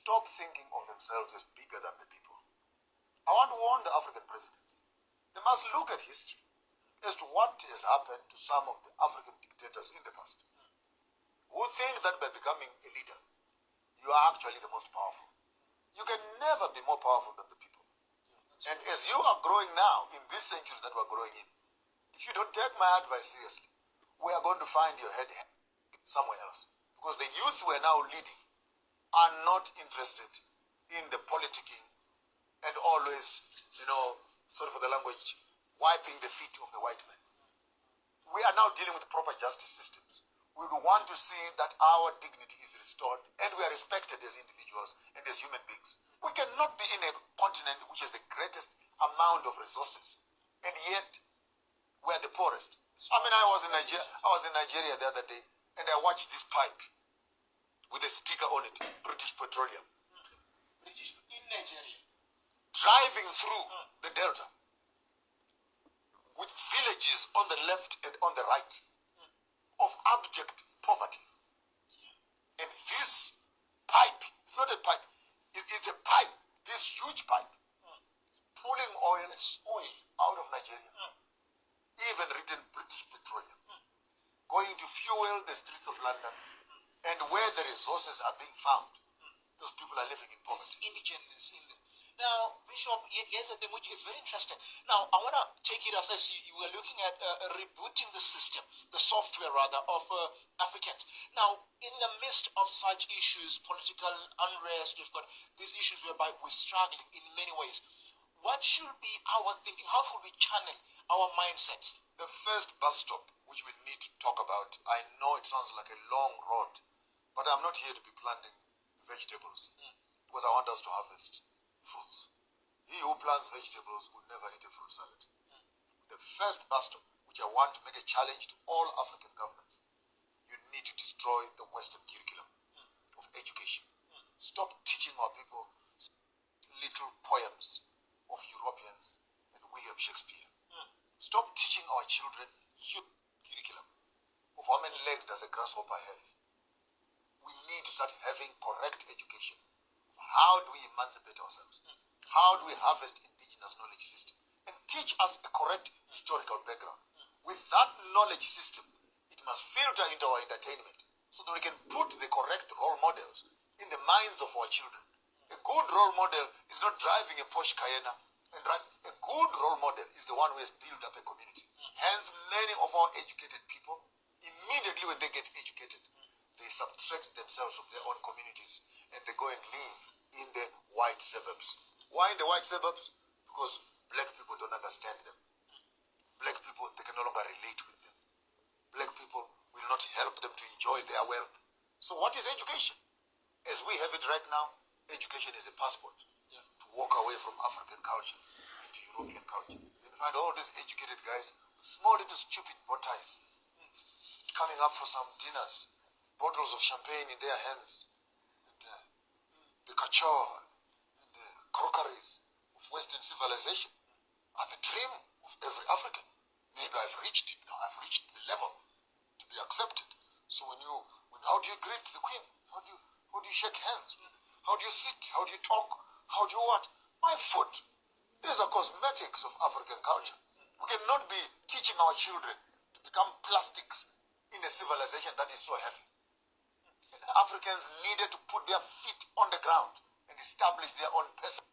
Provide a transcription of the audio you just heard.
stop thinking of themselves as bigger than the people. I want to warn the African presidents. They must look at history as to what has happened to some of the African dictators in the past, who think that by becoming a leader, you are actually the most powerful. You can never be more powerful than the people. And as you are growing now, in this century that we're growing in, if you don't take my advice seriously, we are going to find your head somewhere else. Because the youth we're now leading are not interested in the politicking and always, sorry for the language, wiping the feet of the white man. We are now dealing with proper justice systems. We want to see that our dignity is restored and we are respected as individuals and as human beings. We cannot be in a continent which has the greatest amount of resources and yet we are the poorest. I was in Nigeria the other day and I watched this pipe with a sticker on it, British Petroleum. British in Nigeria. Driving through the Delta with villages on the left and on the right of abject poverty. And this pipe, it's not a pipe, it's a pipe, this huge pipe, pulling oil out of Nigeria, even written British Petroleum, going to fuel the streets of London, and where the resources are being found, those people are living in poverty. Indigenous in them. Now, Bishop, here's a thing which is very interesting. Now, I want to take it as you were looking at rebooting the system, the software rather, of Africans. Now, in the midst of such issues, political unrest, we've got these issues whereby we're struggling in many ways. What should be our thinking? How should we channel our mindsets? The first bus stop, which we need to talk about, I know it sounds like a long road, but I'm not here to be planting vegetables, because I want us to harvest fruits. He who plants vegetables will never eat a fruit salad. The first bus stop, which I want to make a challenge to all African governments, you need to destroy the Western curriculum of education. Stop teaching our people little poems of Europeans and William Shakespeare. Stop teaching our children youth curriculum of how many legs does a grasshopper have. We need to start having correct education. How do we emancipate ourselves? How do we harvest indigenous knowledge system? And teach us a correct historical background. With that knowledge system, it must filter into our entertainment so that we can put the correct role models in the minds of our children. A good role model is not driving a Porsche Cayenne. A good role model is the one who has built up a community. Hence, many of our educated people, immediately when they get educated, they subtract themselves from their own communities and they go and live in the white suburbs. Why in the white suburbs? Because black people don't understand them. Black people, they can no longer relate with them. Black people will not help them to enjoy their wealth. So what is education? As we have it right now, education is a passport to walk away from African culture into European culture. You find all these educated guys with small little stupid bow ties coming up for some dinners, bottles of champagne in their hands, and the couture, and the crockeries of Western civilization are the dream of every African. Maybe I've reached it now. I've reached the level to be accepted. So how do you greet the Queen? How do you shake hands? How do you sit? How do you talk? How do you what? My foot. These are cosmetics of African culture. We cannot be teaching our children to become plastics in a civilization that is so heavy. And Africans needed to put their feet on the ground and establish their own person.